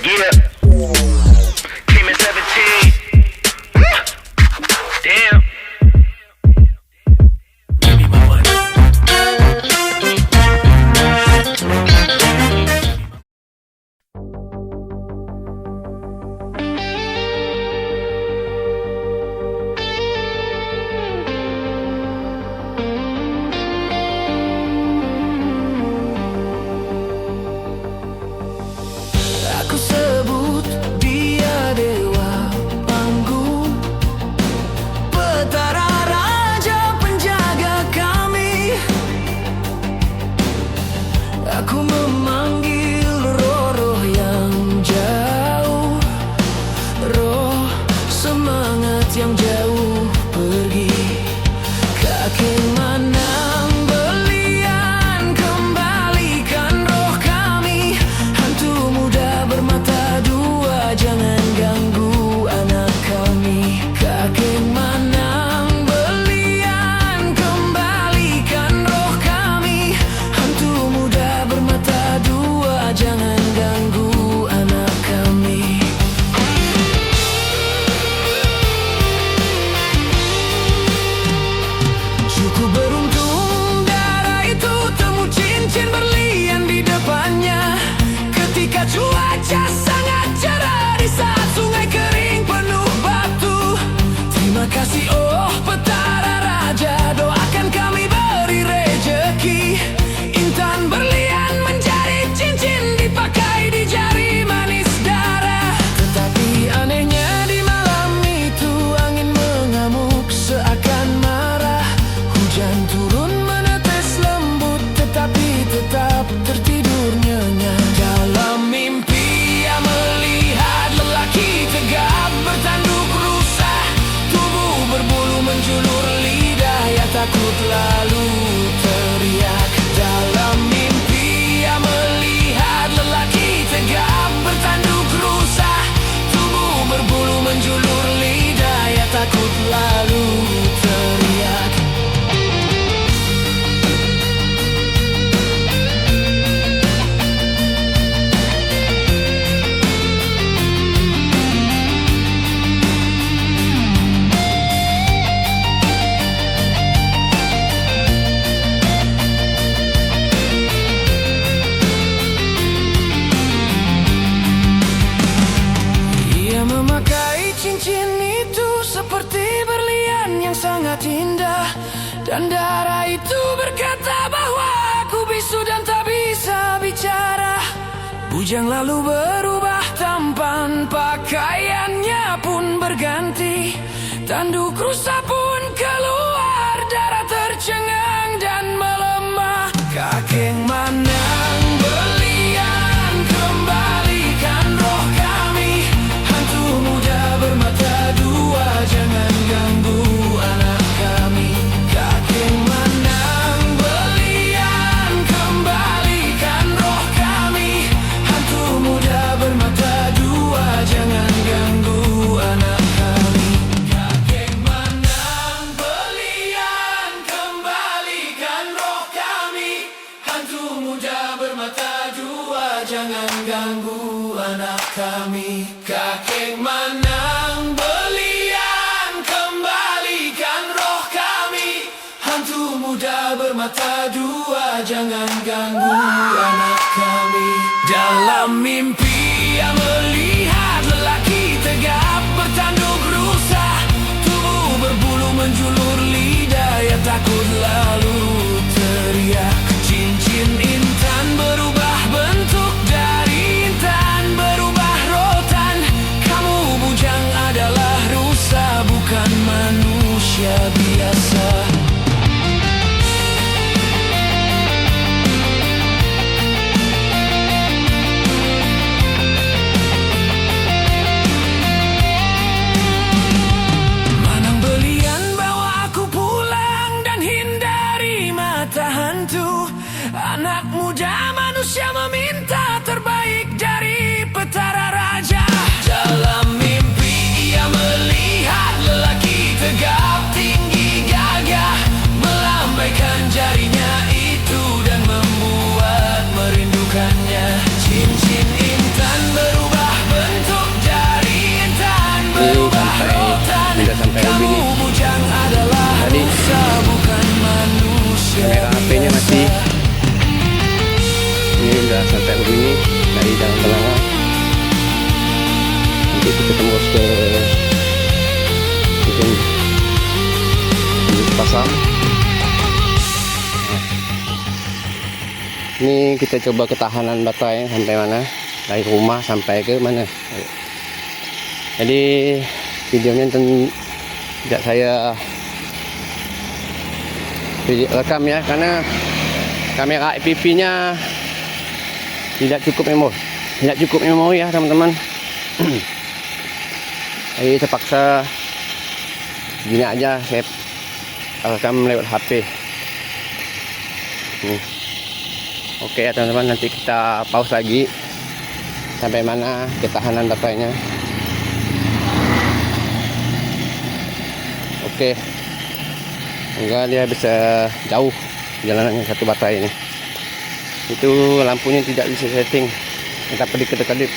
Yeah. Came in 17. Damn. Give me my money. Aku sebut dia dewa panggung, petara raja penjaga kami. Aku memanggil roh-roh yang jauh, roh semangat yang jauh pergi. Kakek Manang belian, kembalikan roh kami. Hantu muda bermata dua, jangan ganggu anak kami. Kakek Manang belian, kembalikan roh kami. Hantu muda bermata dua, jangan ganggu anak kami. Cukup beruntung darah itu temu cincin berlian di depannya. Ketika cuaca sangat cerah di saat sungai kering penuh batu. Terima kasih oh petara raja, doakan kami beri rejeki. Intan berlian menjadi cincin dipakai di jari manis darah. Tetapi anehnya di malam itu angin mengamuk seakan marah. Hujan turun menetes lembut, tetapi tetap tertidur nyenyak. Dalam mimpi ia melihat lelaki tegap bertanduk rusa, tubuh berbulu menjulur lidah, ia takut lalu teriak. Dalam mimpi ia melihat lelaki tegap bertanduk rusa, tubuh berbulu menjulur lidah, ia takut lalu teriak. Ia memakai cincin itu seperti berlian yang sangat indah. Dan darah itu berkata bahwa aku bisu dan tak bisa bicara. Bujang lalu berubah tampan, pakaiannya pun berganti. Tanduk rusa pun keluar, darah tercengang dan melemah. Kakek Manang belian, kembalikan roh kami. Hantu muda bermata dua, jangan ganggu anak kami. Kakek Manang belian, kembalikan roh kami. Hantu muda bermata dua, jangan ganggu anak kami. Kakek Manang belian, kembalikan roh kami. Hantu muda bermata dua, jangan ganggu anak kami. Kakek Manang belian, kembalikan roh kami. Hantu muda bermata dua, jangan ganggu anak kami. Dalam mimpi ia melihat lelaki tegap bertanduk rusa, tubuh berbulu menjulur lidah, ia takut lalu teriak. Cincin intan berubah bentuk, dari intan berubah rotan. Kamu bujang adalah rusa, bukan manusia biasa. Manang belian bawa aku pulang dan hindari jalur ini dari Jalan Kenanga. Nanti kita tembus ke ujung pasang. Ini kita coba ketahanan baterai sampai mana, dari rumah sampai ke mana. Jadi videonya tidak saya rekam ya, karena kamera FPV nya tidak cukup memori ya teman-teman. Jadi terpaksa gini aja saya rekam lewat HP. Oke ya teman-teman, nanti kita pause lagi sampai mana ketahanan baterainya. Oke, enggak, dia bisa jauh jalanannya satu baterai ini. Itu lampunya tidak bisa setting, kita kedip-kedip.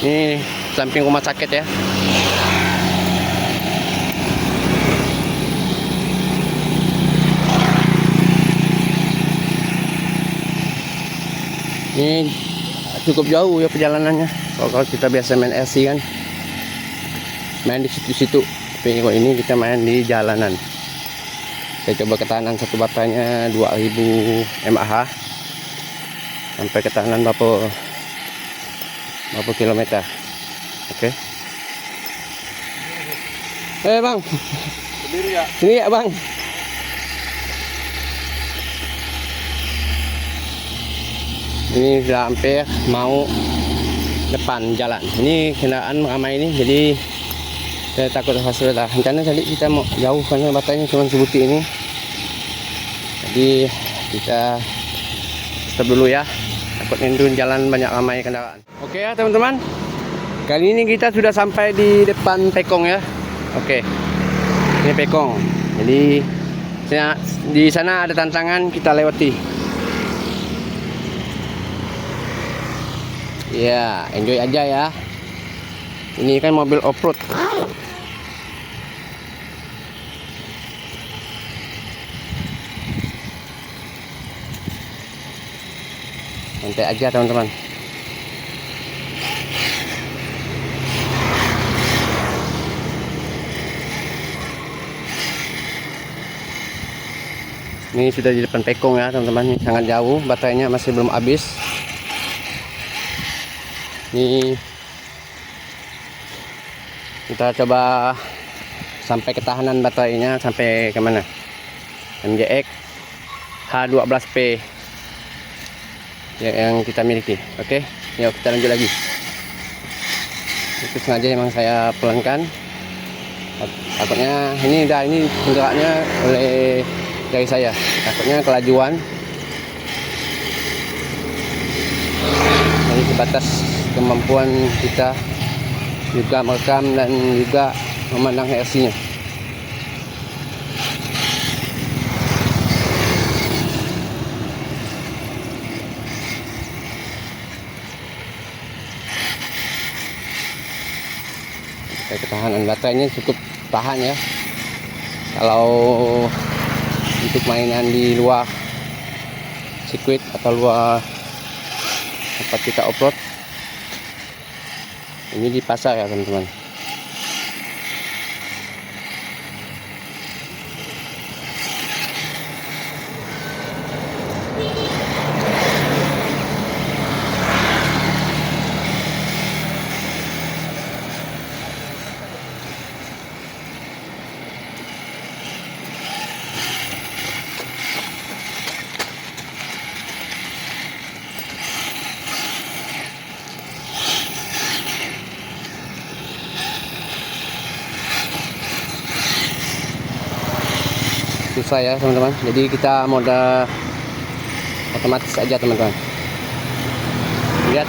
Ini samping rumah sakit ya. Ini cukup jauh ya perjalanannya. Kalau kita biasa main RC kan, main di situ-situ. Tapi kalau ini kita main di jalanan. Saya coba ketahanan satu baterainya 2000 mAh. Sampai ketahanan berapa kilometer. Oke. Bang. Sendiri ya? Sini ya bang. Ini sudah hampir mau depan jalan. Ini kendaraan ramai ini, jadi saya takut hasil lah. Rencana tadi kita mau jauh karena baterainya cuma sebuti ini. Jadi kita stop dulu ya. Takut itu jalan banyak ramai kendaraan. Oke ya teman-teman. Kali ini kita sudah sampai di depan Pekong ya. Oke. Ini Pekong. Jadi di sana ada tantangan, kita lewati. Ya, enjoy aja ya. Ini kan mobil off-road. Santai aja teman-teman. Ini sudah di depan Pekong ya teman-teman. Ini sangat jauh, baterainya masih belum habis. Ini kita coba sampai ketahanan baterainya sampai ke mana? MGX H12P yang kita miliki. Oke, yuk kita lanjut lagi. Itu sengaja memang saya pelankan. Takutnya ini penggeraknya oleh dari saya. Takutnya kelajuan. Ini sebatas kemampuan kita juga merekam dan juga memandang RC-nya. Ketahanan baterainya cukup tahan ya. Kalau untuk mainan di luar sirkuit atau luar tempat kita off-road, ini di pasar ya teman-teman. Susah ya teman-teman, jadi kita mode otomatis aja teman-teman. Lihat,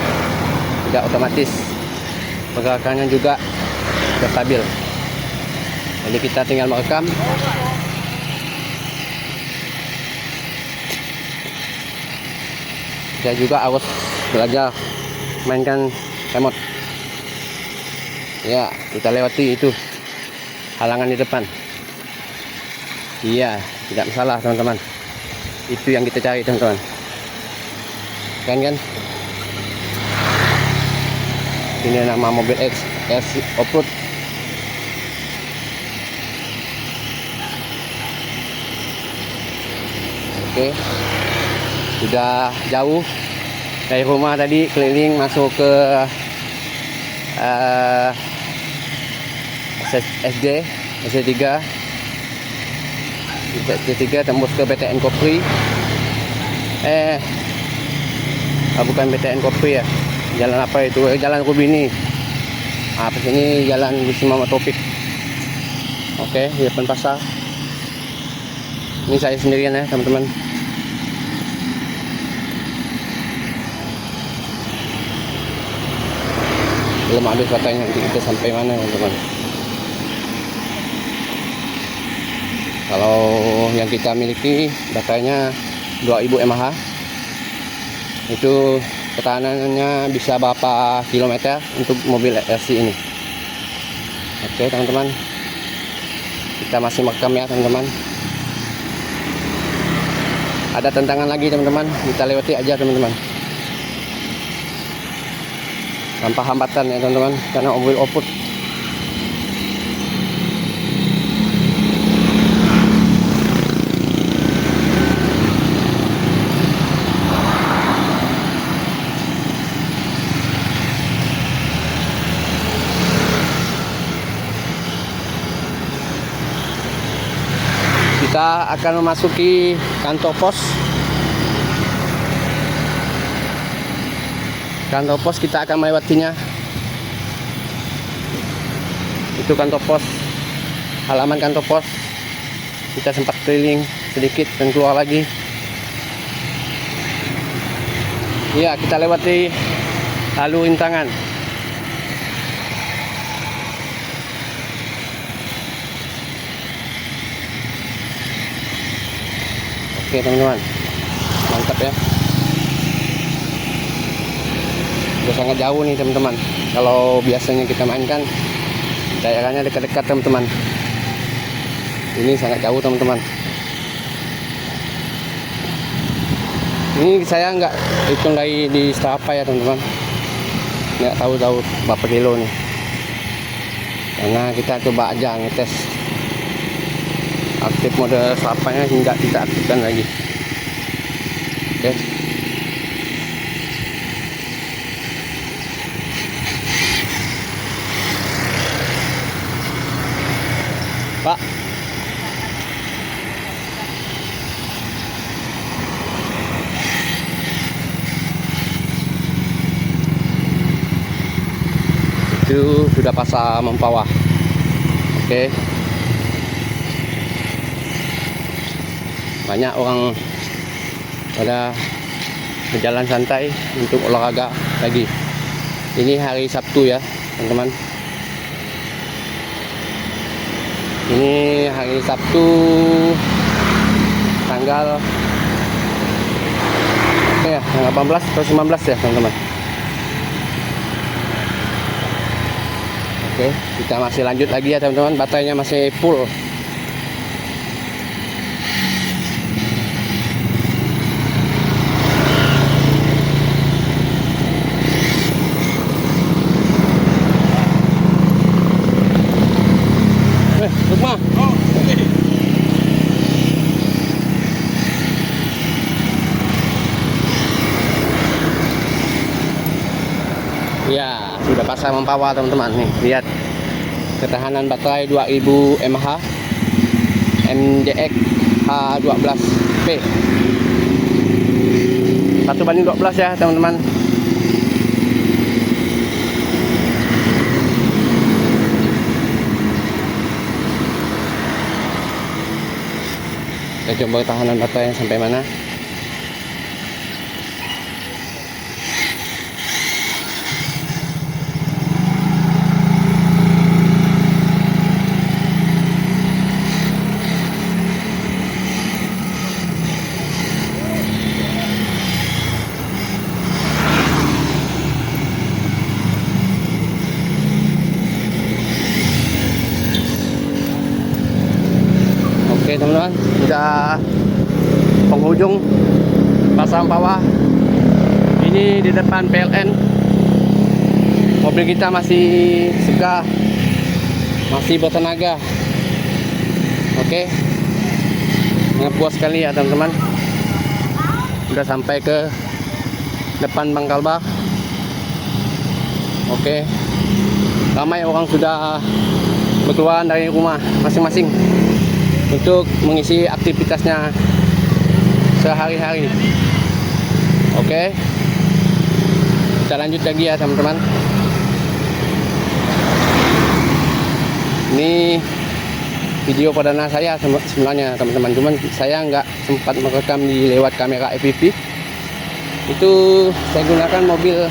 tidak otomatis, pergerakannya juga sudah stabil. Jadi kita tinggal merekam. Saya juga harus belajar mainkan remote. Ya, kita lewati itu halangan di depan. Iya, tidak masalah teman-teman. Itu yang kita cari teman-teman. Kan ini nama mobil RC Offroad. Oke, sudah jauh dari rumah tadi, keliling masuk ke SD3 tembus ke BTN Kopri. Bukan BTN Kopri ya, jalan apa itu, jalan Rubini. Apa sini jalan Wisma Topik. Oke, di depan pasar. Ini saya sendirian ya teman-teman. Belum habis katanya, nanti kita sampai mana teman-teman. Kalau yang kita miliki baterainya 2000 mAh. Itu ketahanannya bisa berapa kilometer untuk mobil RC ini. Oke teman-teman, kita masih merekam ya teman-teman. Ada tantangan lagi teman-teman, kita lewati aja teman-teman tanpa hambatan ya teman-teman, karena mobil offroad. Kita akan memasuki kantor pos. Kantor pos kita akan melewatinya. Itu kantor pos, halaman kantor pos. Kita sempat keliling sedikit dan keluar lagi. Iya, kita lewati lalu rintangan. Oke teman-teman, mantap ya. Udah sangat jauh nih teman-teman. Kalau biasanya kita mainkan daerahnya dekat-dekat teman-teman, ini sangat jauh teman-teman. Ini saya nggak hitung dari di Strava ya teman-teman, nggak tahu berapa kilo nih, karena kita coba aja ngetes aktif mode Strava-nya hingga kita aktifkan lagi. Oke. Pak, itu sudah pasar Mempawah. Oke. Banyak orang pada berjalan santai untuk olahraga lagi. Ini hari Sabtu ya teman-teman. Ini hari Sabtu tanggal 18 atau 19 ya teman-teman. Oke, kita masih lanjut lagi ya teman-teman. Baterainya masih full. Lukman. Oh, okay. Ya, sudah pasang Mempawah teman-teman nih. Lihat ketahanan baterai 2000 mAh MDX H12P 1:12 ya teman-teman. Kita coba ketahanan baterainya sampai mana. Oke teman-teman, sudah penghujung pasang bawah. Ini di depan PLN. Mobil kita masih segar, masih bertenaga. Oke, puas sekali ya teman-teman. Sudah sampai ke depan Bangkalbah. Oke, ramai orang sudah berkeluar dari rumah masing-masing untuk mengisi aktivitasnya sehari-hari. Oke, kita lanjut lagi ya teman-teman. Ini video perdana saya sebenarnya teman-teman, cuman saya nggak sempat merekam di lewat kamera FPV. Itu saya gunakan mobil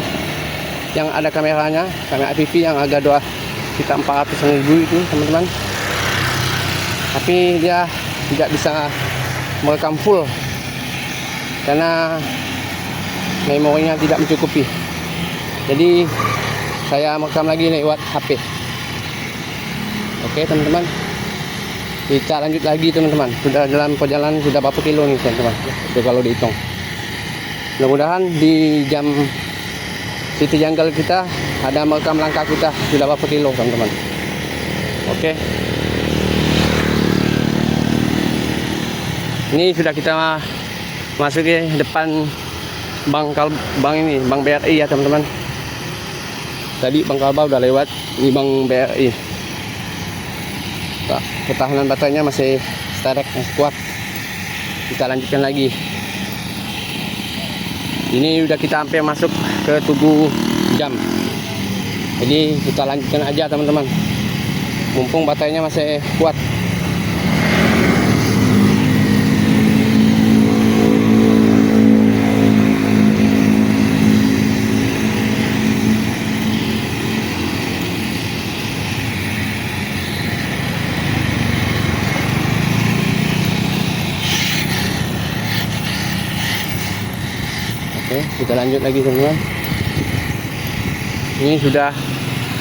yang ada kameranya, kamera FPV yang harga sekitar 400.000 itu teman-teman. Tapi dia tidak bisa merekam full karena memorinya tidak mencukupi. Jadi saya merekam lagi lewat HP. Oke teman-teman, kita lanjut lagi teman-teman. Sudah dalam perjalanan sudah berapa kilo nih teman-teman, itu kalau dihitung. Mudah-mudahan di jam City Jungle kita ada merekam langkah kita sudah berapa kilo teman-teman. Oke, ini sudah kita masuk ke depan bank ini, Bank BRI ya teman-teman. Tadi Bangkalbah udah lewat, ini Bank BRI. Ketahanan baterainya masih sterek, masih kuat. Kita lanjutkan lagi. Ini udah kita hampir masuk ke Tugu Jam. Jadi kita lanjutkan aja teman-teman. Mumpung baterainya masih kuat. Oke, kita lanjut lagi teman-teman. Ini sudah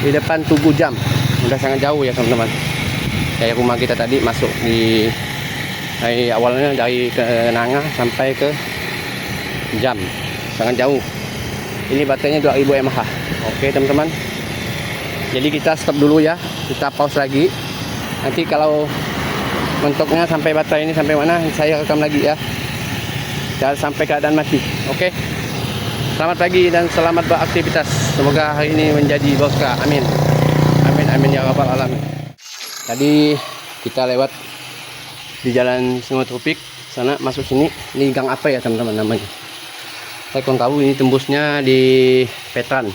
di depan Tugu Jam, sudah sangat jauh ya teman-teman. Kayak rumah kita tadi masuk dari awalnya dari Kenanga sampai ke Jam, sangat jauh. Ini baterainya 2000 mAh. Oke teman-teman. Jadi kita stop dulu ya, kita pause lagi. Nanti kalau mentoknya sampai baterai ini sampai mana, saya rekam lagi ya. Jangan sampai keadaan mati. Oke. Selamat pagi dan selamat beraktivitas. Semoga hari ini menjadi berkah. Amin. Amin amin ya rabbal alamin. Tadi kita lewat di jalan Sungai Tropik sana, masuk sini. Ini gang apa ya teman-teman namanya? Saya kurang tahu. Ini tembusnya di Petran.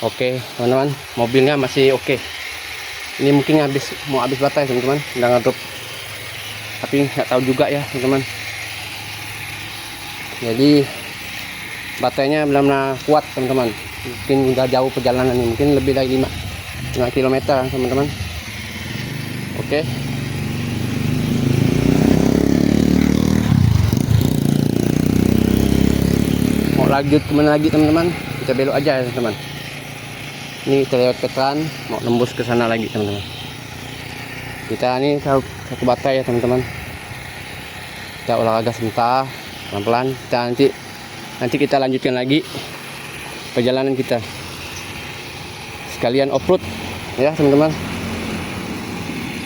Oke teman-teman, mobilnya masih oke. Ini mungkin mau habis baterai teman-teman, udah ngetup. Tapi nggak tahu juga ya teman-teman. Jadi baterainya benar-benar kuat teman-teman. Mungkin udah jauh perjalanan ini, mungkin lebih dari 5 km teman-teman. Oke. Mau lanjut kemana lagi teman-teman? Kita belok aja ya teman-teman. Ini kita lewat Petran, mau nembus ke sana lagi teman-teman. Kita ini satu baterai ya teman-teman. Kita olahraga sebentar, pelan-pelan. Nanti kita lanjutkan lagi perjalanan kita. Sekalian off-road ya teman-teman.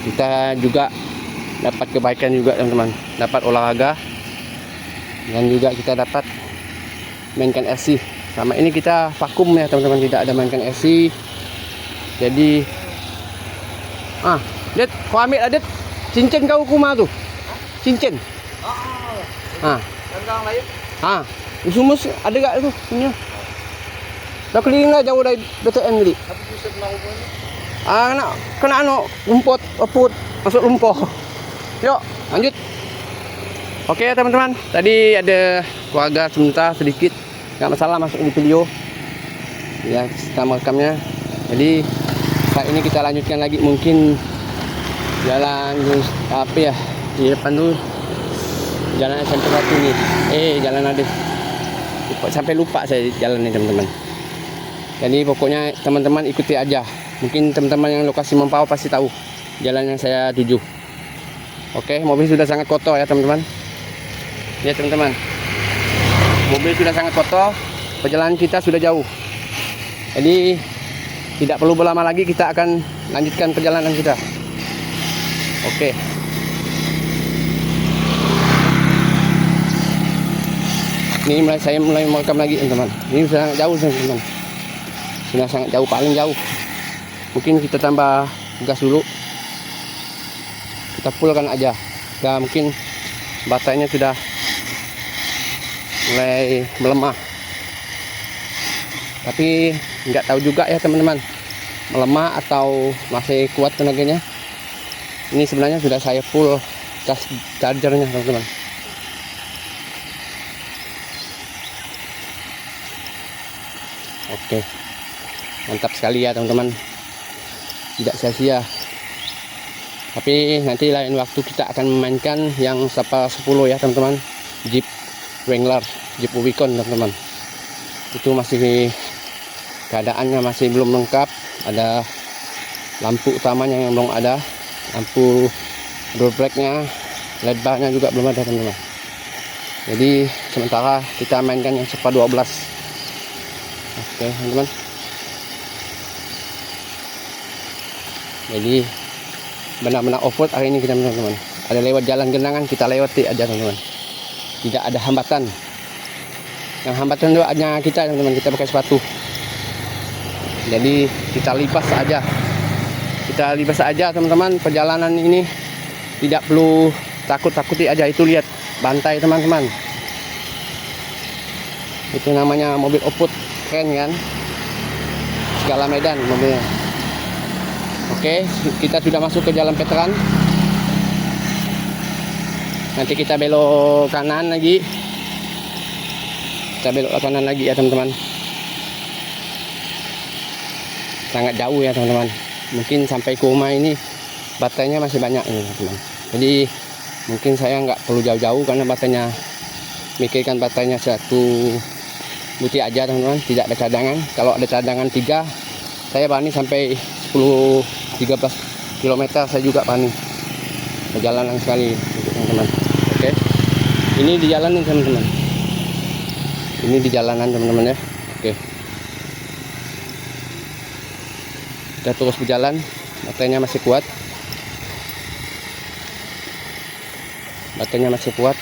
Kita juga dapat kebaikan juga teman-teman. Dapat olahraga. Dan juga kita dapat mainkan RC. Sama ini kita vakum ya teman-teman, tidak ada mainkan RC. Jadi Dit, kau ambil lah Dit. Cincin kau rumah tu. Cincin. Usumus ada gak tu? Ini. Dah keliling lah jauh dari BTN tadi. Kena rumput, masuk lumpur. Yuk, lanjut. Oke teman-teman, tadi ada keluarga sebentar sedikit, nggak masalah masuk di video. Ya, kita merekamnya. Jadi saat ini kita lanjutkan lagi, mungkin jalan apa ya di depan tuh jalan SMP 1 nih. Jalan ada. Sampai lupa saya jalannya teman-teman. Jadi pokoknya teman-teman ikuti aja. Mungkin teman-teman yang lokasi Mempawah pasti tahu jalan yang saya tuju. Oke, mobil sudah sangat kotor ya teman-teman. Lihat teman-teman, mobil sudah sangat kotor. Perjalanan kita sudah jauh, jadi tidak perlu berlama lagi, kita akan lanjutkan perjalanan kita. Oke. Ini saya mulai merekam lagi teman-teman. Ini sudah sangat jauh teman-teman. Sudah sangat jauh, paling jauh. Mungkin kita tambah gas dulu. Kita fullkan aja. Ya mungkin baterainya sudah mulai melemah. Tapi nggak tahu juga ya teman-teman, melemah atau masih kuat tenaganya. Ini sebenarnya sudah saya full cas chargernya teman-teman. Oke, mantap sekali ya teman-teman, tidak sia-sia. Tapi nanti lain waktu kita akan memainkan yang Sapa 10 ya teman-teman, Jeep Wrangler, Jeep Rubicon teman-teman. Itu masih keadaannya masih belum lengkap, ada lampu utamanya yang belum ada, lampu door brake-nya, LED bar-nya juga belum ada teman-teman. Jadi sementara kita mainkan yang Sapa 12. Oke teman-teman, jadi benar-benar off-road hari ini kita teman-teman. Ada lewat jalan genangan, kita lewati aja teman-teman, tidak ada hambatan. Yang hambatan itu hanya kita teman-teman, kita pakai sepatu. Jadi kita libas aja teman-teman. Perjalanan ini tidak perlu takut-takuti aja. Itu lihat bantai teman-teman, itu namanya mobil off-road, keren kan, segala medan mobilnya. Oke, kita sudah masuk ke jalan veteran. Nanti kita belok kanan lagi, kita belok kanan lagi ya teman-teman. Sangat jauh ya teman-teman, mungkin sampai ke rumah ini baterainya masih banyak ini teman-teman. Jadi mungkin saya nggak perlu jauh-jauh karena baterainya, mikirkan baterainya satu buti aja teman-teman, tidak ada cadangan. Kalau ada cadangan 3, saya berani sampai 10-13 km saya juga berani. Perjalanan sekali teman-teman. Oke, ini di jalan nih teman-teman, ini di jalanan teman-teman ya. Oke, kita terus berjalan, baterainya masih kuat, baterainya masih kuat.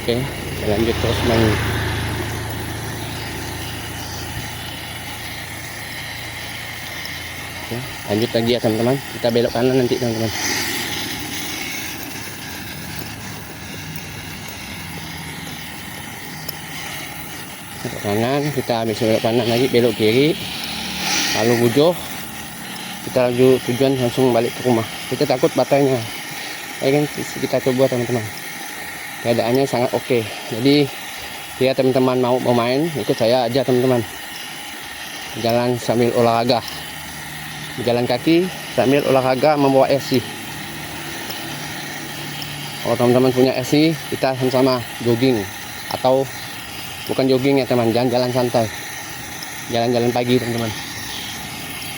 Oke, kita lanjut terus main. Oke, lanjut lagi ya teman-teman, kita belok kanan nanti teman-teman. Belok kanan, kita habis belok kanan lagi belok kiri, lalu bujuh, kita laju tujuan langsung balik ke rumah. Kita takut baterainya, kan kita coba teman-teman. Keadaannya sangat oke. Jadi ya teman-teman mau main, ikut saya aja teman-teman. Jalan sambil olahraga, jalan kaki sambil olahraga membawa SC. Kalau teman-teman punya SC, kita sama-sama jogging, atau bukan jogging ya teman, jalan santai, jalan-jalan pagi teman-teman.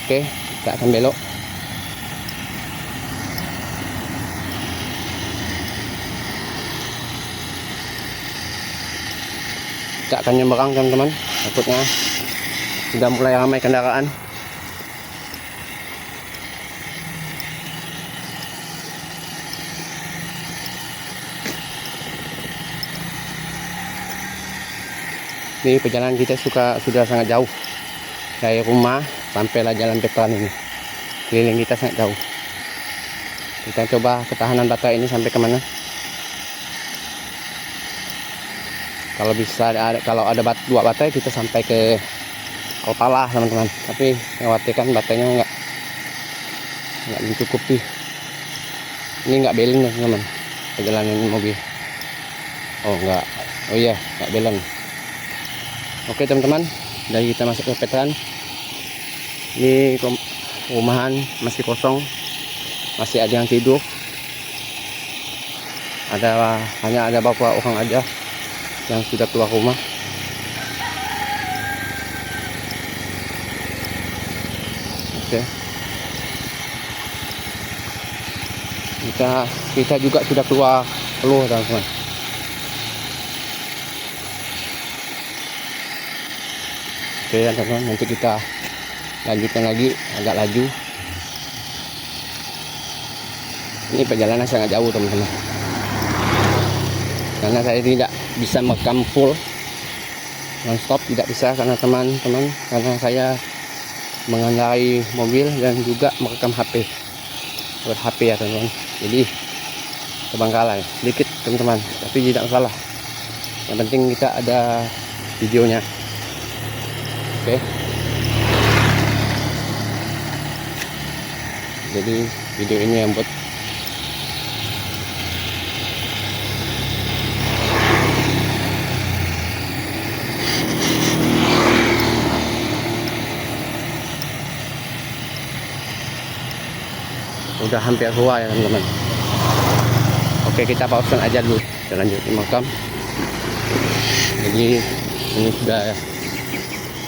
Oke, kita akan belok. Kita akan nyeberang teman-teman, takutnya sudah mulai ramai kendaraan. Ini perjalanan kita sudah sangat jauh dari rumah sampailah jalan veteran ini. Keliling kita sangat jauh. Kita coba ketahanan baterai ini sampai kemana. Kalau bisa kalau ada 2 baterai kita sampai ke Alpala teman-teman. Tapi khawatirkan baterainya nggak mencukupi. Ini nggak belen teman-teman, perjalanan mobil. Oh enggak, oh iya nggak belen. Oke teman-teman, dari kita masuk ke veteran. Ini rumahan masih kosong, masih ada yang tidur. Hanya ada beberapa orang aja yang sudah keluar rumah. Oke. Kita juga sudah keluar peluh teman-teman. Oke ya teman-teman, nanti kita lanjutkan lagi agak laju. Ini perjalanan sangat jauh teman-teman, karena saya tidak bisa merekam full non-stop, tidak bisa karena teman-teman, karena saya mengendarai mobil dan juga merekam HP buat HP ya teman-teman. Jadi terbengkalai sedikit teman-teman, tapi tidak masalah, yang penting kita ada videonya. Oke. Jadi video ini yang buat udah hampir keluar ya teman-teman. Oke, kita pausekan aja dulu, kita lanjut makam. Jadi ini sudah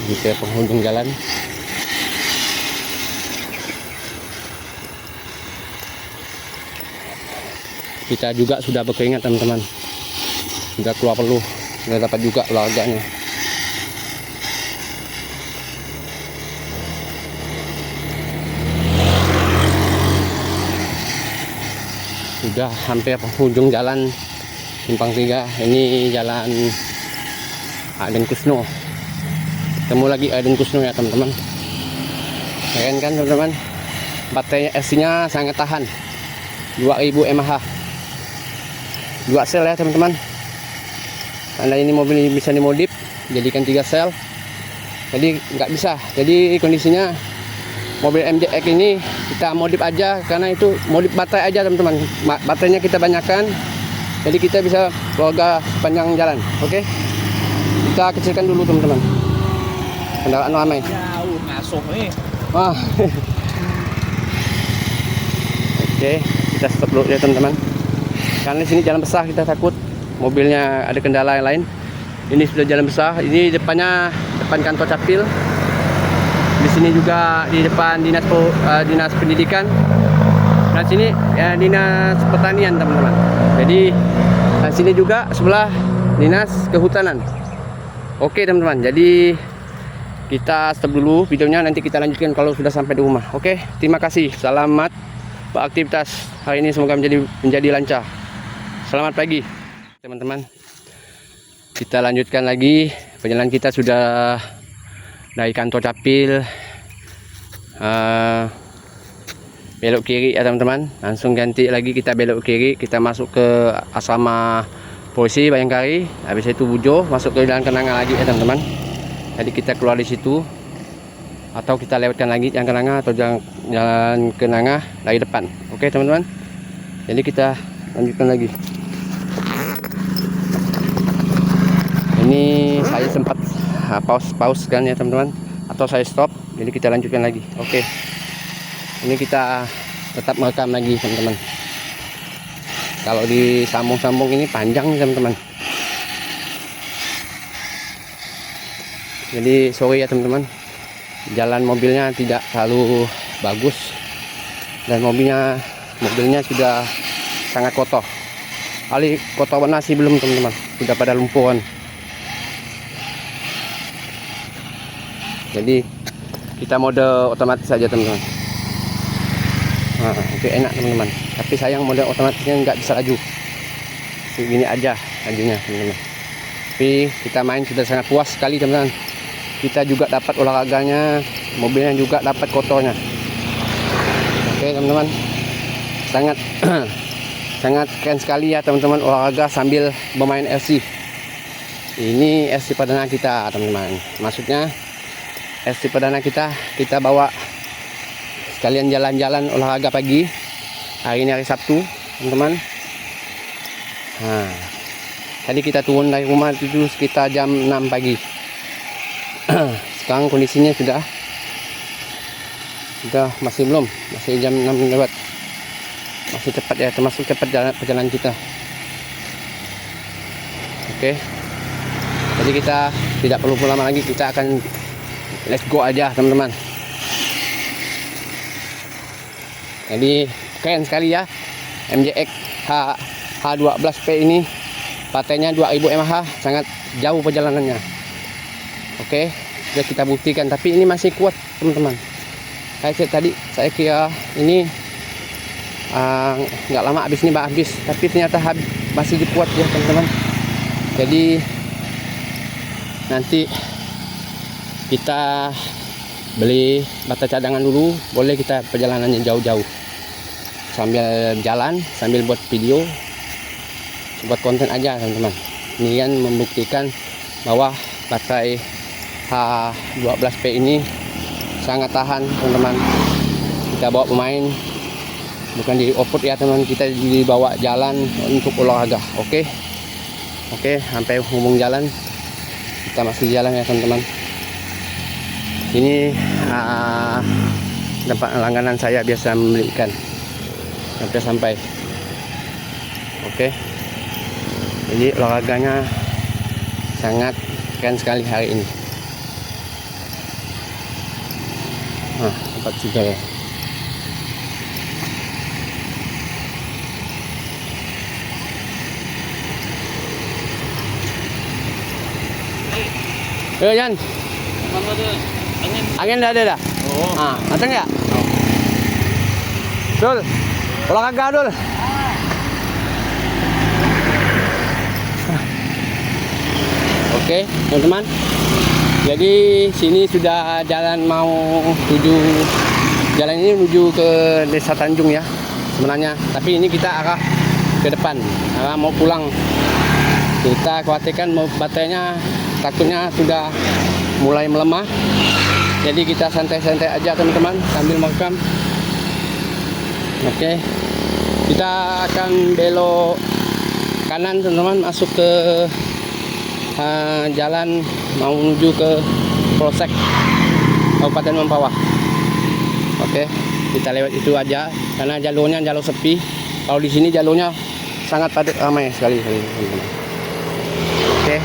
di penghujung jalan. Kita juga sudah berkeringat teman-teman, sudah keluar peluh, sudah dapat juga olahraganya. Sudah hampir penghujung jalan simpang 3. Ini jalan Aden Kusno. Ketemu lagi Aden Kusno ya teman-teman. Keren kan teman-teman, baterai AC-nya sangat tahan, 2000 mAh, 2 sel ya teman-teman. Karena ini mobil bisa dimodif jadikan 3 sel, jadi nggak bisa. Jadi kondisinya mobil MJX ini kita modif aja, karena itu modif baterai aja teman-teman. Baterainya kita banyakkan, jadi kita bisa keluarga panjang jalan. Oke, kita kecilkan dulu teman-teman, kendaraan ramai. Jauh ngasuh nih. Wah. Oke, kita stop dulu ya teman-teman, karena di sini jalan besar, kita takut mobilnya ada kendala yang lain. Ini sudah jalan besar, ini depannya depan kantor Capil. Di sini juga di depan dinas pendidikan. Nah sini ya, dinas pertanian teman-teman. Jadi nah, sini juga sebelah dinas kehutanan. Oke teman-teman, jadi kita stop dulu videonya, nanti kita lanjutkan kalau sudah sampai di rumah. Oke, terima kasih. Selamat beraktivitas hari ini, semoga menjadi lancar. Selamat pagi teman-teman. Kita lanjutkan lagi perjalanan kita. Sudah dari kantor Capil belok kiri ya teman-teman, langsung ganti lagi, kita belok kiri, kita masuk ke asrama polisi Bayangkari, habis itu Bujo, masuk ke jalan Kenanga lagi ya teman-teman. Jadi kita keluar di situ, atau kita lewatkan lagi jalan Kenanga atau jalan Kenanga dari depan. Oke teman-teman, jadi kita lanjutkan lagi. Ini saya sempat pause kan ya teman-teman, atau saya stop, jadi kita lanjutkan lagi. Oke, ini kita tetap merekam lagi teman-teman. Kalau disambung-sambung ini panjang teman-teman, jadi sorry ya teman-teman, jalan mobilnya tidak terlalu bagus, dan mobilnya sudah sangat kotor. Kali kotor benar sih belum teman-teman, sudah pada lumpuhan. Jadi kita mode otomatis saja teman-teman. Nah, itu enak teman-teman. Tapi sayang mode otomatisnya nggak bisa laju. Segini aja lajunya teman-teman. Tapi kita main sudah sangat puas sekali teman-teman. Kita juga dapat olahraganya, mobilnya juga dapat kotornya. Oke teman-teman, sangat sangat keren sekali ya teman-teman, olahraga sambil bermain RC. Ini RC perdana kita teman-teman. Maksudnya RC perdana kita bawa sekalian jalan-jalan olahraga pagi. Hari ini hari Sabtu teman-teman. Nah, tadi kita turun dari rumah itu sekitar jam 6 pagi. Sekarang kondisinya sudah masih jam 6 lewat. Masih cepat ya, termasuk cepat perjalanan kita. Oke, jadi kita tidak perlu lama lagi, kita akan let's go aja teman-teman. Jadi keren sekali ya MJX H12P ini. Baterainya 2000 mAh, sangat jauh perjalanannya. Oke, sudah kita buktikan, tapi ini masih kuat teman-teman. Tadi saya kira ini nggak lama habis, ini habis, tapi ternyata masih kuat ya teman-teman. Jadi nanti kita beli baterai cadangan dulu, boleh kita perjalanannya jauh-jauh sambil jalan, sambil buat video, buat konten aja teman-teman. Ini kan membuktikan bahwa baterai H12P ini sangat tahan teman-teman. Kita bawa pemain, bukan di off-road ya teman, kita dibawa jalan untuk olahraga. Oke, sampai hubung jalan kita masih jalan ya teman-teman. Ini tempat langganan saya biasa membeli ikan sampai. Oke, jadi olahraganya sangat keren sekali hari ini. Tempat juga ya. Jan, angin dah ada dah. Matang ya? Dul, olahraga Dul. Oke, teman-teman. Jadi sini sudah jalan mau tuju, jalan ini menuju ke Desa Tanjung ya sebenarnya. Tapi ini kita arah ke depan, arah mau pulang. Kita khawatirkan baterainya takutnya sudah mulai melemah. Jadi kita santai-santai aja teman-teman sambil merekam. Oke, kita akan belok kanan teman-teman, masuk ke jalan mau menuju ke Polsek Kabupaten Mempawah. Oke, kita lewat itu aja karena jalurnya jalur sepi. Kalau di sini jalurnya sangat padat, ramai sekali teman-teman. Oke,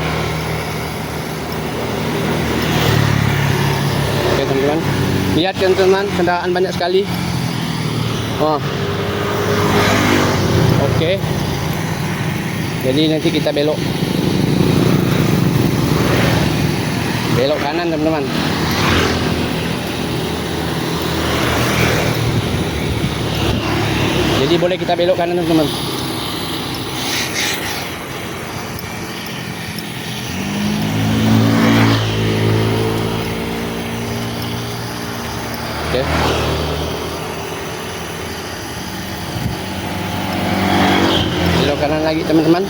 teman-teman, lihat teman-teman, kendaraan banyak sekali. Oke, jadi nanti kita belok kanan teman-teman. Jadi boleh kita belok kanan teman-teman. Oke. Belok kanan lagi teman-teman.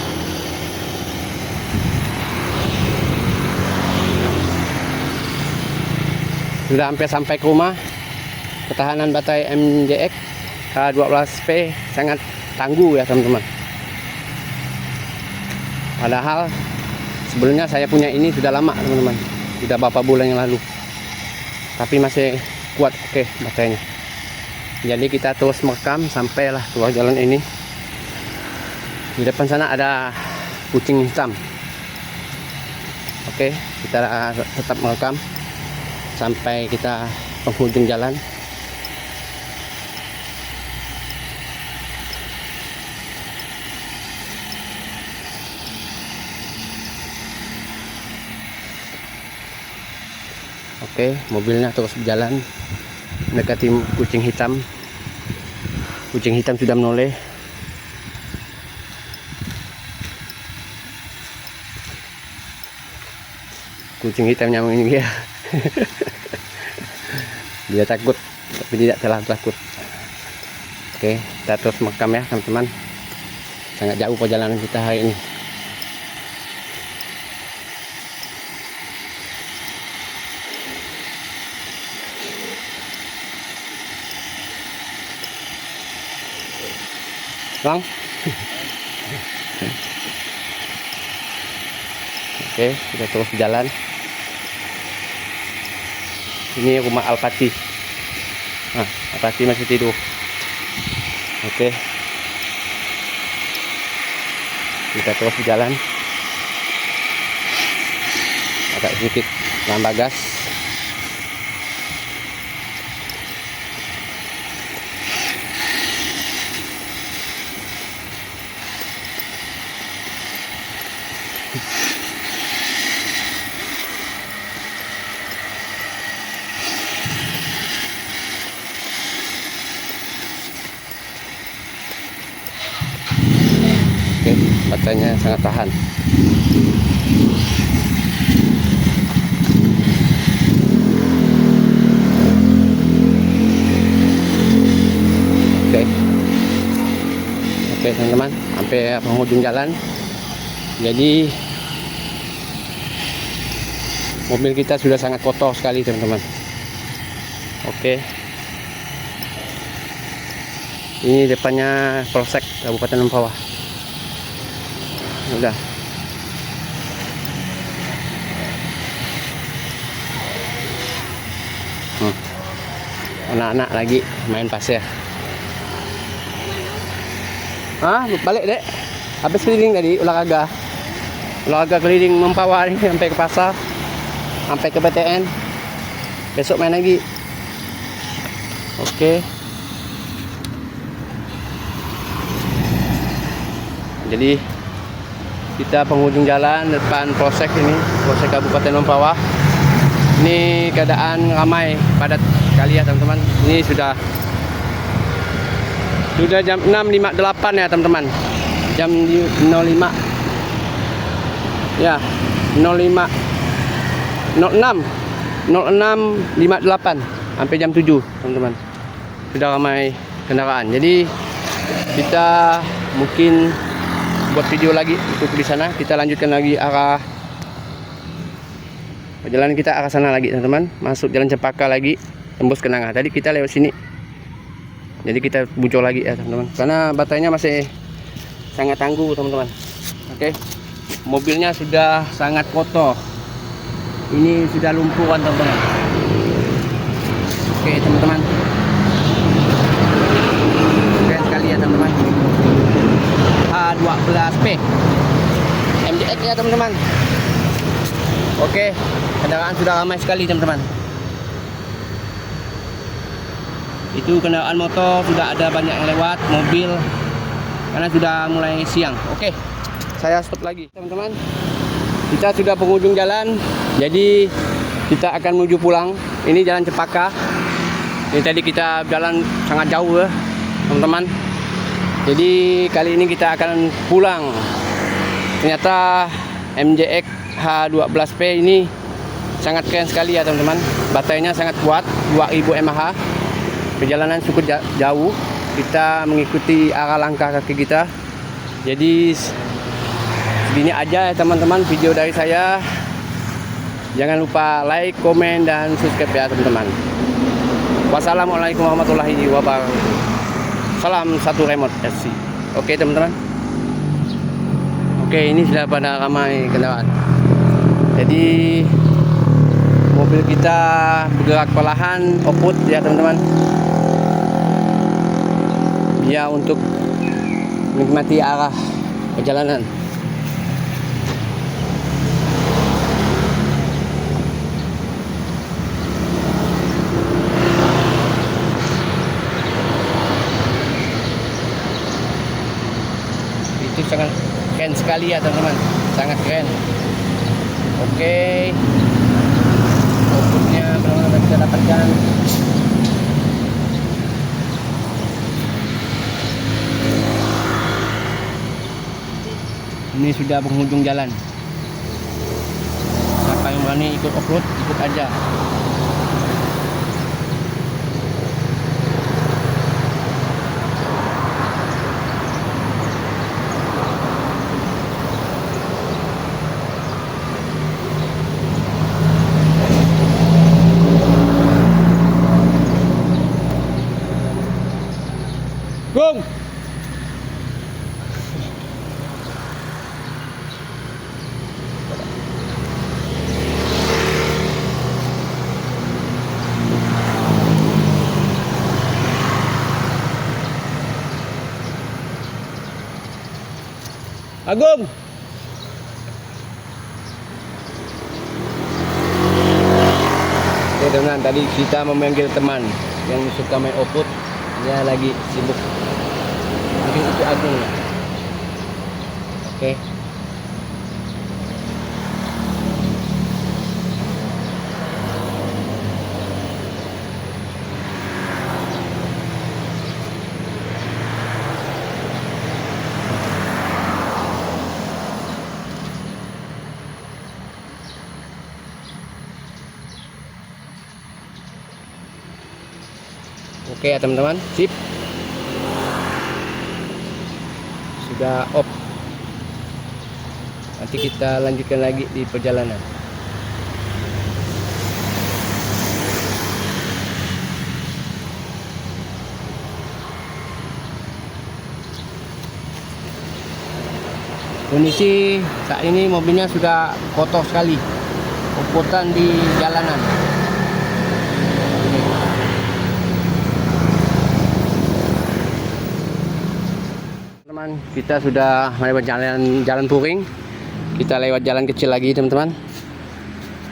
Sudah hampir sampai ke rumah. Ketahanan baterai MJX H12P sangat tangguh ya teman-teman. Padahal sebelumnya saya punya ini sudah lama teman-teman, sudah beberapa bulan yang lalu, tapi masih kuat baterainya. Jadi kita terus merekam sampailah keluar jalan ini. Di depan sana ada kucing hitam. Oke, kita tetap merekam sampai kita penghujung jalan. Oke, mobilnya terus berjalan mendekati kucing hitam. Kucing hitam sudah menoleh. Kucing hitamnya ini ya. Dia takut, tapi tidak salah takut. Oke, kita terus merekam ya teman-teman. Sangat jauh perjalanan kita hari ini. Bang. Oke, kita terus jalan. Ini rumah Alpati. Alpati masih tidur. Oke, kita terus jalan. Agak sedikit nambah gas. baterainya sangat tahan. Oke teman-teman, sampai penghujung jalan. Jadi mobil kita sudah sangat kotor sekali teman-teman. Oke, ini depannya Polsek Kabupaten Mempawah. Udah. Anak-anak lagi main pasir. Balik dek. Habis keliling tadi olahraga keliling Mempawah ini sampai ke pasar, sampai ke PTN. Besok main lagi. Oke. Jadi kita penghujung jalan depan Polsek ini, Polsek Kabupaten Mempawah. Ini keadaan ramai padat sekali ya teman-teman. Ini sudah jam 6.58 ya teman-teman. Jam 05 ya, 06 06.58 sampai jam 7 teman-teman. Sudah ramai kendaraan. Jadi kita mungkin buat video lagi untuk di sana. Kita lanjutkan lagi arah perjalanan kita arah sana lagi teman-teman. Masuk jalan Cempaka lagi, tembus Kenanga. Tadi kita lewat sini. Jadi kita buncol lagi ya teman-teman. Karena baterainya masih sangat tangguh teman-teman. Oke. Mobilnya sudah sangat kotor. Ini sudah lumpuhan teman-teman. Oke teman-teman. Keren sekali ya teman-teman. H12P MJX ya teman-teman. Oke, kendaraan sudah ramai sekali teman-teman. Itu kendaraan motor sudah ada banyak yang lewat, mobil, karena sudah mulai siang. Oke, saya stop lagi teman-teman. Kita sudah penghujung jalan, jadi kita akan menuju pulang. Ini jalan Cempaka. Ini tadi kita jalan sangat jauh ya teman-teman. Jadi kali ini kita akan pulang. Ternyata MJX H12P ini sangat keren sekali ya teman-teman. Baterainya sangat kuat, 2000 mAh. Perjalanan cukup jauh. Kita mengikuti arah langkah kaki kita. Jadi segini aja ya teman-teman video dari saya. Jangan lupa like, komen, dan subscribe ya teman-teman. Wassalamualaikum warahmatullahi wabarakatuh. Salam satu remote SC. Oke teman-teman. Oke, ini sudah pada ramai kendaraan. Jadi mobil kita bergerak perlahan, off-road ya teman-teman. Ya, untuk menikmati arah perjalanan. Itu sangat keren sekali ya teman-teman, sangat keren. Oke, outputnya benar-benar kita dapatkan. Ini sudah penghujung jalan. Siapa yang berani ikut off-road, ikut aja. Gong. Agung. Oke teman, tadi kita memanggil teman yang suka main off-road. Dia lagi sibuk. Mungkin itu Agung ya. Oke. Oke ya teman-teman, sip. Sudah off. Nanti kita lanjutkan lagi di perjalanan. Kondisi saat ini mobilnya sudah kotor sekali, kokotan di jalanan. Teman, kita sudah melewat jalan puring. Kita lewat jalan kecil lagi teman-teman.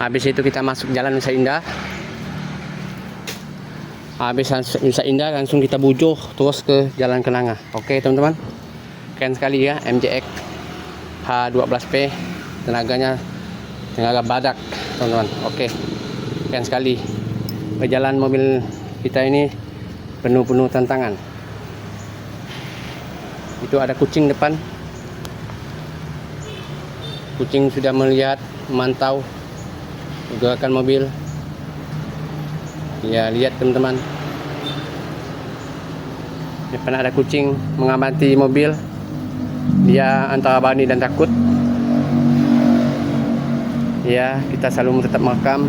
Habis itu kita masuk jalan Nusa Indah. Habis Nusa Indah langsung kita bujuh terus ke Jalan Kenanga. Oke teman-teman, keren sekali ya MJX H12P, tenaganya tenaga badak teman-teman. Oke, keren sekali. Perjalanan mobil kita ini penuh-penuh tantangan. Itu ada kucing depan. Kucing sudah melihat, memantau pergerakan mobil. Ya, lihat teman-teman. Depan ada kucing mengamati mobil. Dia antara berani dan takut. Ya, kita selalu tetap merekam.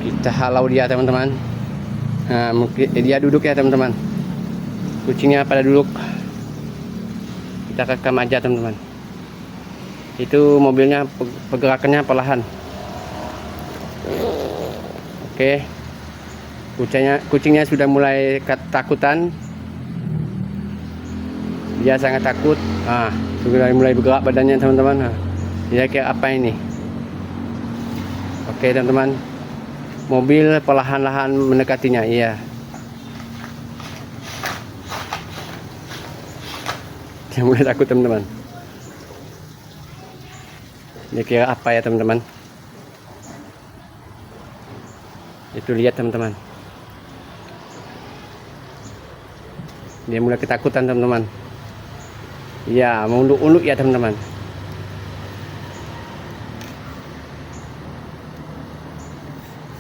Kita halau dia teman-teman. Nah, mungkin dia duduk ya teman-teman. Kucingnya pada duduk. Kita rekam aja teman-teman. Itu mobilnya pergerakannya perlahan. Oke. Kucingnya sudah mulai ketakutan. Dia sangat takut. Sudah mulai bergerak badannya teman-teman. Dia kira apa ini? Oke teman-teman. Mobil perlahan-lahan mendekatinya. Iya. Dia mulai takut teman-teman. Dia kira apa ya teman-teman? Itu lihat teman-teman. Dia mulai ketakutan teman-teman. Ya, mengunduk-unduk ya teman-teman.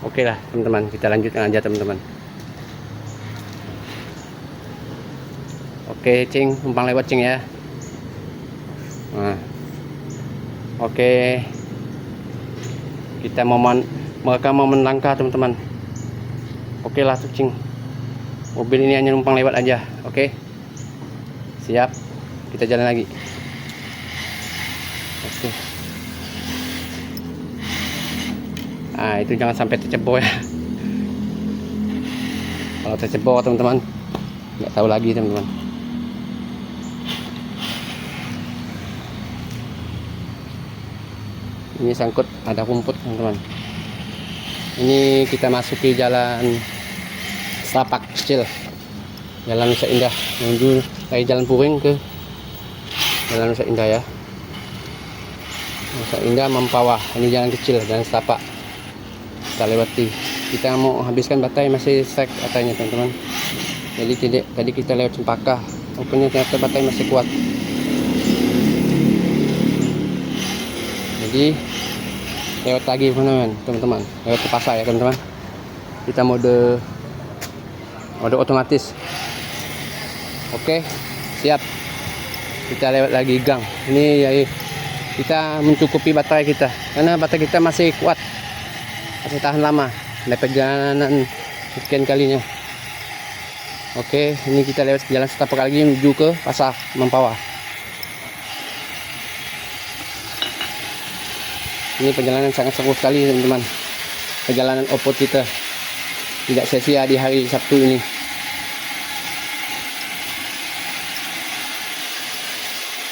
Oke lah teman-teman, kita lanjutkan aja teman-teman. Oke, Cing, numpang lewat Cing ya. Nah. Oke. Kita merekam momen langka teman-teman. Oke lah tuh Cing. Mobil ini hanya numpang lewat aja. Oke. Siap. Kita jalan lagi. Oke. Itu jangan sampai tercebur ya. Kalau tercebur teman-teman, nggak tahu lagi teman-teman. Ini sangkut ada rumput teman-teman. Ini kita masuki jalan setapak kecil, Jalan Nusa Indah, menuju dari Jalan Puring ke Jalan Nusa Indah ya. Nusa Indah Mempawah. Ini jalan kecil, jalan setapak. Kita lewati. Kita mau habiskan baterai, masih sek baterainya teman-teman. Jadi tadi kita lewat Cempaka, rupanya ternyata baterai masih kuat. Jadi lewat lagi teman-teman, lewat ke pasar ya teman-teman. Kita mode otomatis. Oke, siap. Kita lewat lagi gang. Ini ya, kita mencukupi baterai kita, karena baterai kita masih kuat, masih tahan lama dari perjalanan sekian kalinya. Oke, ini kita lewat jalan setapak lagi menuju ke pasar Mempawah. Ini perjalanan sangat seru sekali teman-teman. Perjalanan off-road kita tidak sia-sia di hari Sabtu ini.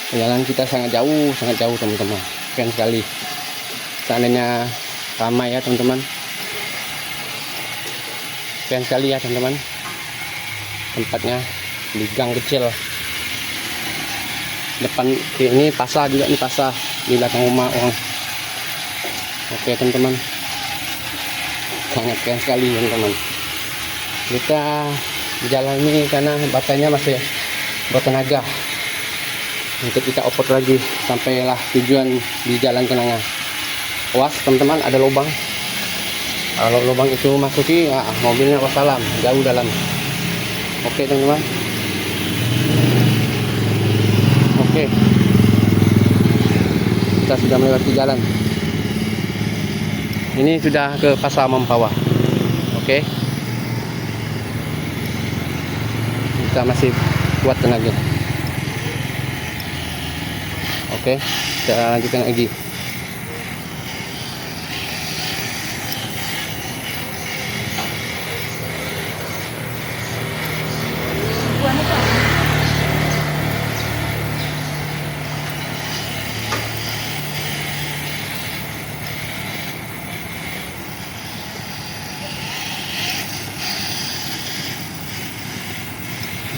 Perjalanan kita sangat jauh teman-teman. Keren sekali. Seandainya ramai ya teman-teman. Keren sekali ya teman-teman. Tempatnya di gang kecil. Depan ini pasar juga, ini pasar di belakang rumah orang. Oke teman-teman, sangat keren sekali teman-teman. Kita jalan ini karena baterainya masih bertenaga untuk kita off-road lagi sampailah tujuan di Jalan Kenanga. Awas teman-teman, ada lubang. Kalau lubang itu masuki, mobilnya wassalam, jauh dalam. Oke teman-teman. Oke, kita sudah melewati jalan. Ini sudah ke Pasar Mempawah. Oke, kita masih kuat tenaga. Oke, kita lanjutkan lagi.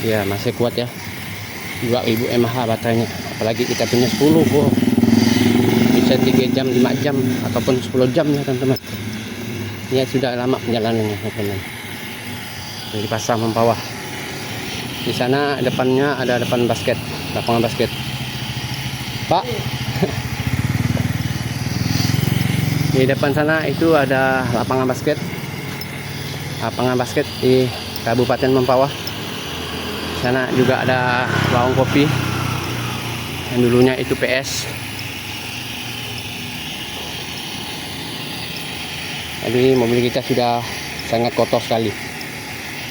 Ya masih kuat ya, 2000 mAh baterainya, apalagi kita punya 10 bro. Bisa 3 jam 5 jam ataupun 10 jam ya teman-teman. Ya sudah lama perjalanannya teman-teman. Di Pasar Mempawah, di sana depannya ada basket, lapangan basket Pak. Di depan sana itu ada lapangan basket di Kabupaten Mempawah. Sana juga ada warung kopi yang dulunya itu PS. Jadi mobil kita sudah sangat kotor sekali.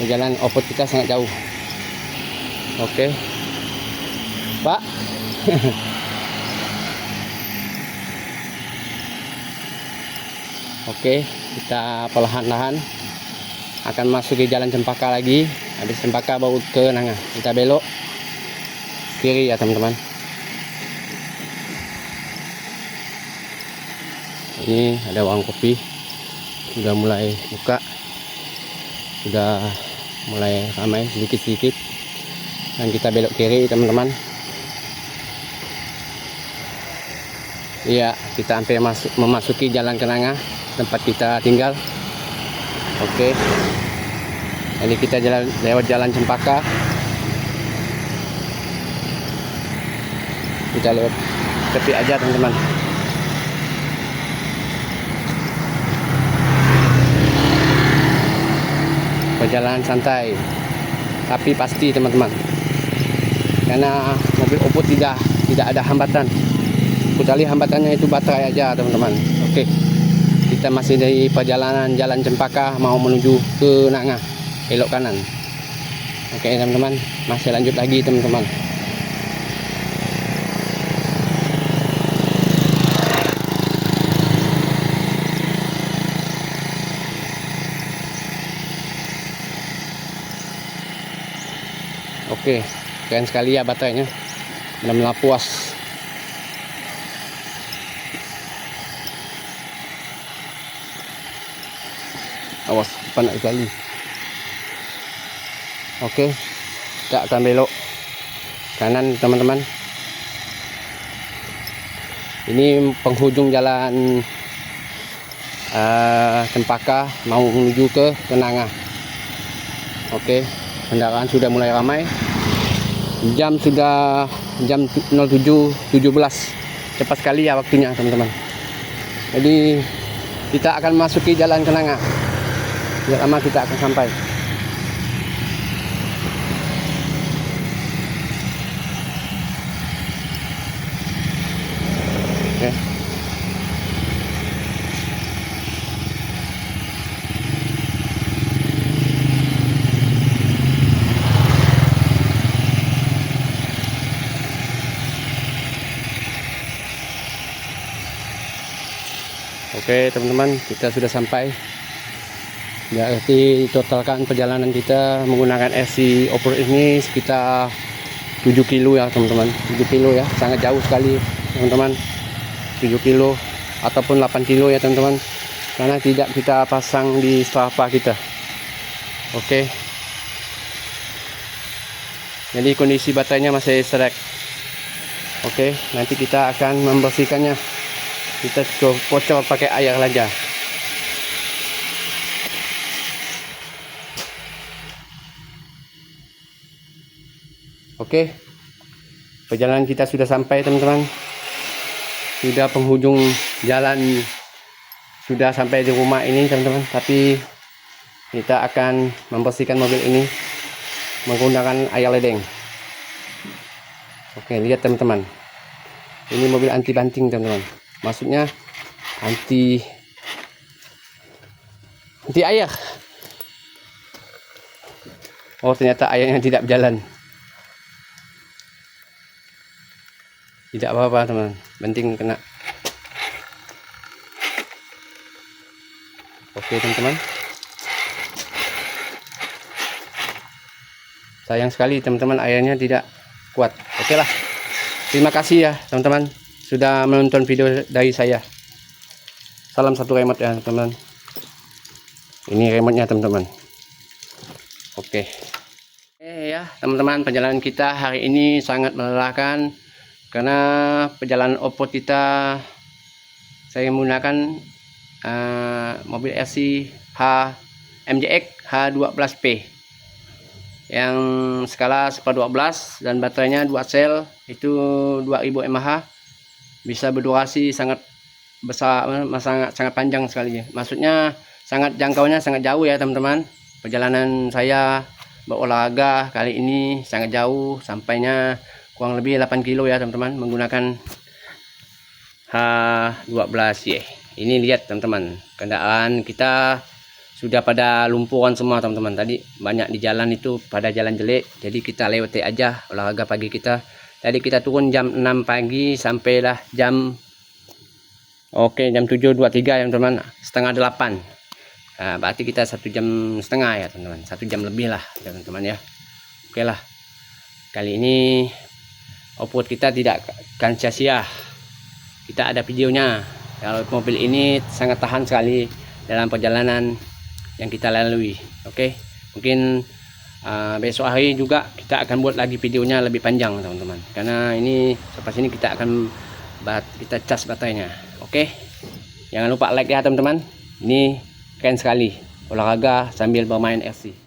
Jalan off-road kita sangat jauh. Oke, Pak. Oke, kita perlahan-lahan akan masuk ke Jalan Cempaka lagi. Habis Cempaka baru ke Nangah. Kita belok kiri ya teman-teman. Ini ada warung kopi, sudah mulai buka, sudah mulai ramai sedikit-sedikit. Dan kita belok kiri teman-teman. Iya, kita hampir memasuki Jalan Kenanga, tempat kita tinggal. Oke, jadi kita lewat Jalan Cempaka. Kita lewat tepi aja teman-teman. Perjalanan santai tapi pasti teman-teman, karena mobil off-road tidak ada hambatan, kecuali hambatannya itu baterai aja teman-teman. Oke, kita masih dari perjalanan Jalan Cempaka mau menuju ke Nangah, belok kanan. Oke teman-teman, masih lanjut lagi teman-teman. Oke, keren sekali ya baterainya, benar-benar puas. Awas, panas sekali. Oke, kita akan belok kanan teman-teman. Ini penghujung Jalan Cempaka mau menuju ke Kenanga. Oke, kendaraan sudah mulai ramai. Jam sudah jam 07.17. Cepat sekali ya waktunya teman-teman. Jadi kita akan memasuki Jalan Kenanga. Tidak lama kita akan sampai. Oke. Oke teman-teman, kita sudah sampai. Berarti totalkan perjalanan kita menggunakan RC off-road ini sekitar 7 kilo ya teman-teman. 7 kilo ya, sangat jauh sekali teman-teman. 7 kilo ataupun 8 kilo ya teman-teman, karena tidak kita pasang di Strava kita. Oke, jadi kondisi baterainya masih serek. Oke, nanti kita akan membersihkannya. Kita kocor pakai air aja. Oke, perjalanan kita sudah sampai teman-teman. Sudah penghujung Jalan sudah sampai di rumah ini teman-teman, tapi kita akan membersihkan mobil ini menggunakan air ledeng. Oke, lihat teman-teman, ini mobil anti banting teman-teman, maksudnya anti air. Oh, ternyata airnya tidak berjalan. Tidak apa-apa teman, penting kena. Oke teman-teman, sayang sekali teman-teman, airnya tidak kuat. Oke lah, terima kasih ya teman-teman sudah menonton video dari saya. Salam satu remote ya teman-teman. Ini remote-nya teman-teman. Oke. Ya teman-teman, perjalanan kita hari ini sangat melelahkan karena perjalanan off-road kita, saya menggunakan mobil RC MJX H12P yang skala 1/12 dan baterainya 2 sel, itu 2000 mAh, bisa berdurasi sangat besar, sangat panjang sekali. Maksudnya sangat jangkaunya sangat jauh ya teman-teman. Perjalanan saya berolahraga kali ini sangat jauh, sampainya kurang lebih 8 kilo ya teman-teman, menggunakan H12Y. Ini lihat teman-teman, kendaraan kita sudah pada lumpuran semua teman-teman. Tadi banyak di jalan itu pada jalan jelek, jadi kita lewati aja olahraga pagi kita. Tadi kita turun jam 6 pagi sampailah jam 7.23 ya teman-teman, setengah 8. Nah, berarti kita 1,5 jam ya teman-teman, 1 jam lebih lah teman-teman ya. Oke lah, kali ini off-road kita tidak akan sia-sia, kita ada videonya. Kalau mobil ini sangat tahan sekali dalam perjalanan yang kita lalui. Oke, mungkin besok hari juga kita akan buat lagi videonya lebih panjang teman-teman, karena ini selepas ini kita akan kita cas baterainya. Oke, jangan lupa like ya teman-teman. Ini keren sekali olahraga sambil bermain RC.